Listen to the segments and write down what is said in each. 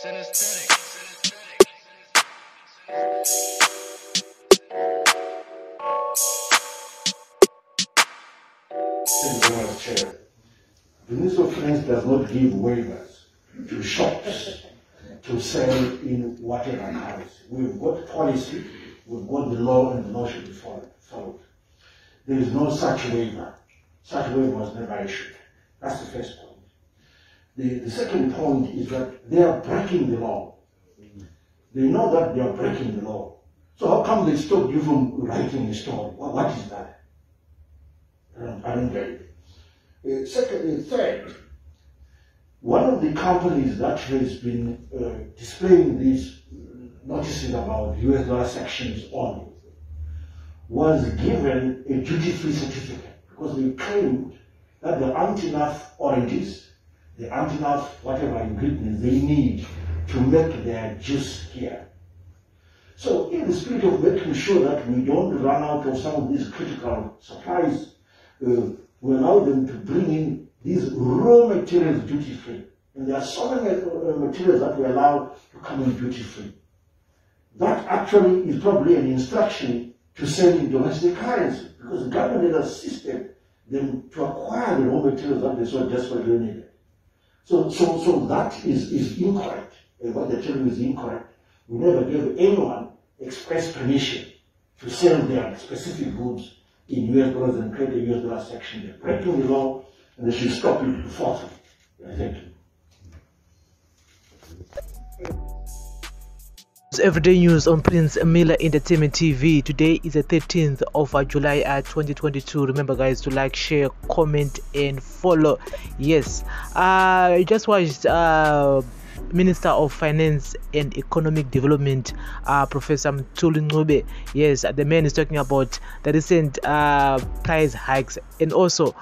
Synesthetic. Chair. The Minister of Finance does not give waivers to shops to sell in whatever currency. We've got policy, we've got the law, and the law should be followed. There is no such waiver. Such waiver was never issued. That's the first point. The second point is that they are breaking the law. They know that they are breaking the law. So how come they stopped you from writing the story? Well, what is that? I don't get it. Third, one of the companies that has been displaying these notices about US dollar sections only was given a duty-free certificate because they claimed that there aren't enough oranges, there aren't enough whatever ingredients they need to make their juice here. So in the spirit of making sure that we don't run out of some of these critical supplies, we allow them to bring in these raw materials duty-free. And there are so many materials that we allow to come in duty-free. That actually is probably an instruction to sell in domestic currency because the government has assisted them to acquire the raw materials that they so desperately needed. So that is incorrect. What they're telling you is incorrect. We never gave anyone express permission to sell their specific goods in US dollars and create a US dollar section. They're breaking the law and they should stop it forthwith. Thank you. Everyday news on Prince Miller Entertainment TV. Today is the 13th of July 2022. Remember guys to like, share, comment and follow. Yes, I just watched Minister of Finance and Economic Development, Professor Mthuli. Yes, the man is talking about the recent price hikes, and also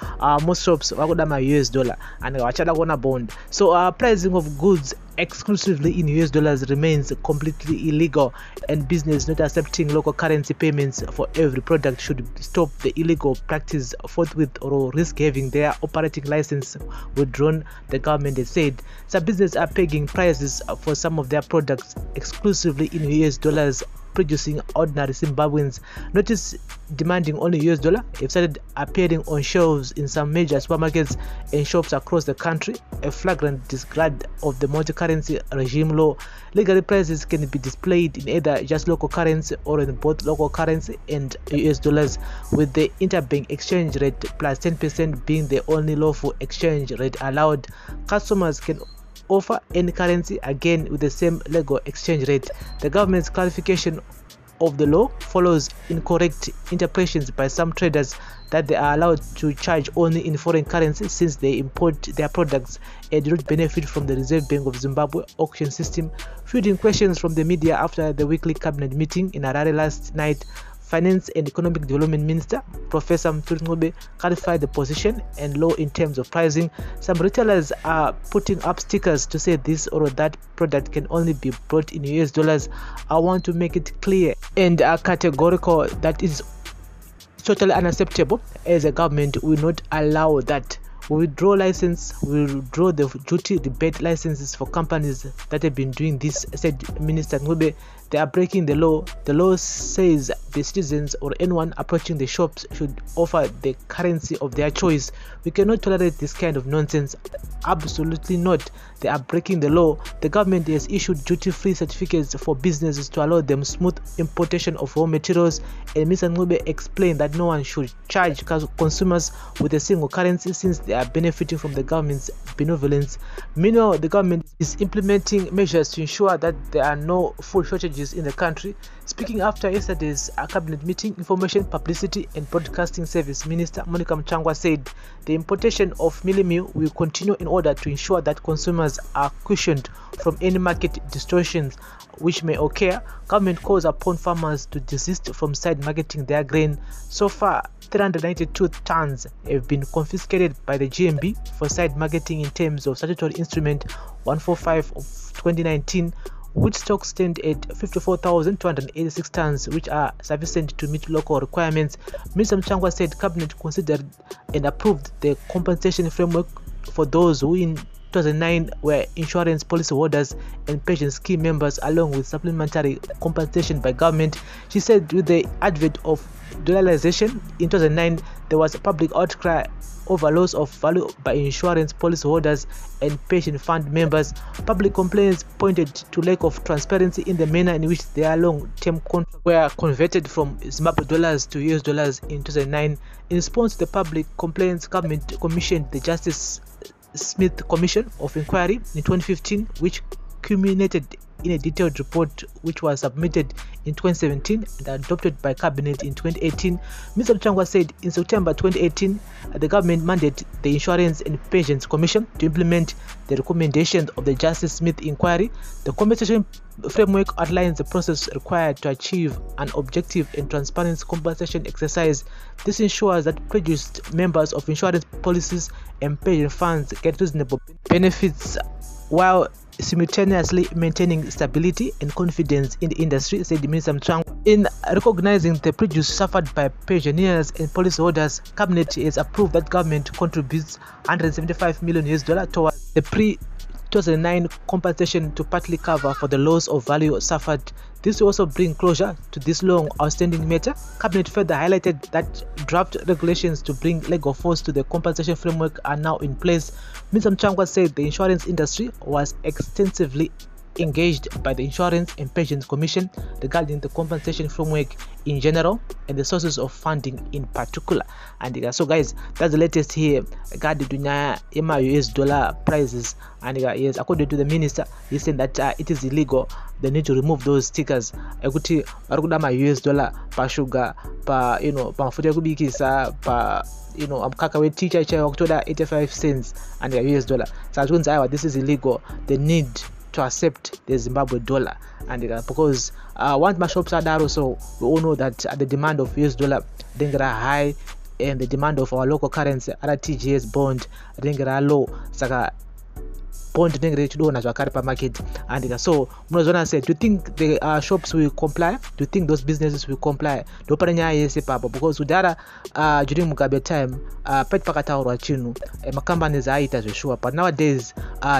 most shops are US dollar and China bond. So pricing of goods exclusively in US dollars remains completely illegal, and business not accepting local currency payments for every product should stop the illegal practice forthwith or risk having their operating license withdrawn, the government has said. Some businesses are pegging prices for some of their products exclusively in US dollars, producing ordinary Zimbabweans. Notice demanding only US dollar have started appearing on shelves in some major supermarkets and shops across the country, a flagrant disregard of the multi-currency regime law. Legally, prices can be displayed in either just local currency or in both local currency and US dollars, with the interbank exchange rate plus 10% being the only lawful exchange rate allowed. Customers can offer any currency again with the same legal exchange rate. The government's clarification of the law follows incorrect interpretations by some traders that they are allowed to charge only in foreign currency since they import their products and do not benefit from the Reserve Bank of Zimbabwe auction system. Fielding questions from the media after the weekly cabinet meeting in Harare last night, Finance and Economic Development Minister Professor Mthuli clarified the position and law in terms of pricing. Some retailers are putting up stickers to say this or that product can only be bought in US dollars. I want to make it clear and categorical that is totally unacceptable, as a government will not allow that. We withdraw license, we withdraw the duty rebate licenses for companies that have been doing this, said Minister Ngube. They are breaking the law. The law says the citizens or anyone approaching the shops should offer the currency of their choice. We cannot tolerate this kind of nonsense. Absolutely not. They are breaking the law. The government has issued duty-free certificates for businesses to allow them smooth importation of raw materials, and Mr. Ngube explained that no one should charge consumers with a single currency since they are benefiting from the government's benevolence. Meanwhile, the government is implementing measures to ensure that there are no food shortages in the country. Speaking after yesterday's cabinet meeting, Information, Publicity and Broadcasting Service Minister Monica Mchangwa said the importation of mealie meal will continue in order to ensure that consumers are cushioned from any market distortions which may occur. Government calls upon farmers to desist from side marketing their grain. So far, 392 tons have been confiscated by the GMB for side marketing in terms of statutory instrument 145 of 2019, which stocks stand at 54,286 tons, which are sufficient to meet local requirements. Mr. Mchangwa said Cabinet considered and approved the compensation framework for those who in 2009 were insurance policy holders and pension scheme members, along with supplementary compensation by government. She said with the advent of dollarization in 2009, there was a public outcry over loss of value by insurance policy holders and pension fund members. Public complaints pointed to lack of transparency in the manner in which their long-term contracts were converted from Zimbabwe dollars to US dollars in 2009. In response to the public complaints, government commissioned the Justice Smith Commission of Inquiry in 2015, which culminated in a detailed report which was submitted in 2017 and adopted by cabinet in 2018. Mr. Luchangwa said in September 2018 the government mandated the Insurance and Pensions Commission to implement the recommendations of the Justice Smith Inquiry. The compensation framework outlines the process required to achieve an objective and transparent compensation exercise. This ensures that prejudiced members of insurance policies and pension funds get reasonable benefits while simultaneously maintaining stability and confidence in the industry, said Minister Mchangwa. In recognizing the prejudice suffered by pensioners and policyholders, Cabinet has approved that government contributes $175 million towards the pre-2009 compensation to partly cover for the loss of value suffered. This will also bring closure to this long outstanding matter. Cabinet further highlighted that draft regulations to bring legal force to the compensation framework are now in place. Mr. Mchangwa said the insurance industry was extensively engaged by the Insurance and Pensions Commission regarding the compensation framework in general and the sources of funding in particular. And so guys, that's the latest here regarding the US dollar prices. And yes, according to the minister, he said that it is illegal. They need to remove those stickers. Ekuti barukudama US dollar pa sugar pa pa mafuta kubikisa pa amkaka we teacher wakutoda 85 cents and US dollar. So this is illegal. They need to accept the Zimbabwe dollar, and because once my shops are there, also we all know that the demand of US dollar then are high and the demand of our local currency RTGS bond then are low. Saka bond then na zvakarpa market, and so Mnozona said, do you think the shops will comply? Do you think those businesses will comply? Because udara during Mugabe time pet pakataurwa chinu companies aita sure, but nowadays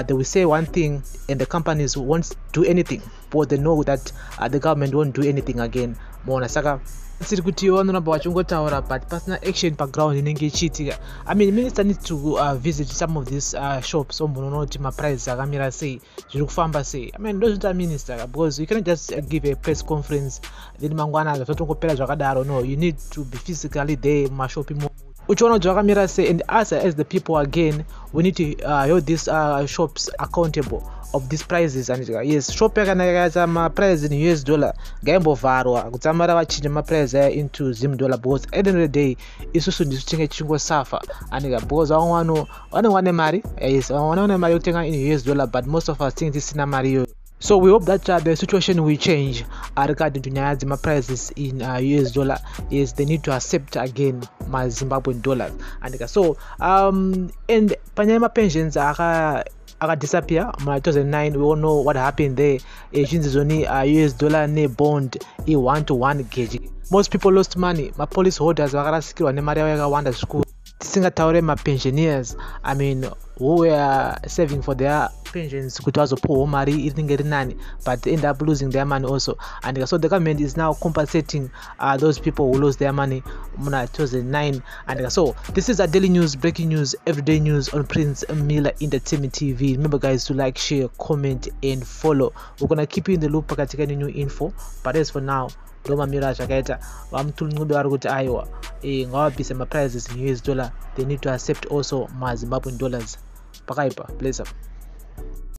they will say one thing and the companies won't do anything, but they know that the government won't do anything again. Mona saka siri kuti vanoramba vachingotaura but pasina action background inenge ichiitika. I mean, minister needs to visit some of these shops ombonoona kuti maprices akamira sei, zviri kufamba sei. I mean, ndozvinoita minister, because you cannot just give a press conference then mangwana zvotongopera zvakadaro. No, you need to be physically there mumashop imo uchiona kuti zvakamira sei, and us as the people again we need to hold these shops accountable of these prices. And yes, shop yakanakaisa maprice in US dollar ngaimbovharwa kutsamara vachinja maprice into Zim dollar, because at the end of the day isusu ndisu chinge chingosafa. And because vanenge mari, yes, vane mari yokutenga in US dollar, but most of us think tisina mari iyoyo. So we hope that the situation will change regarding to nyaya prices in US dollar. Yes, they need to accept again my Zimbabwean dollars. And so and panyama pensions are disappear. 2009 we all know what happened there. US dollar ne bond 1-to-1 gauge. Most people lost money. My police holders vakarasikirwa nemari yavo yakawanda zvikuru. Tisingataure pensioners, I mean, who were saving for their pensions kuti vazopuwa mari inenge iri nani, but they end up losing their money also. And so the government is now compensating those people who lost their money in 2009. And so this is a daily news, breaking news, everyday news on Prince Miller Entertainment TV. Remember guys to like, share, comment and follow. We're gonna keep you in the loop pakatika new info, but as for now Doma Mira Chakaita, Wamtulungubi Argut Iowa, ngawapisa ma prices in US dollar, they need to accept also ma Zimbabwean dollars. Pakaipa, bless up.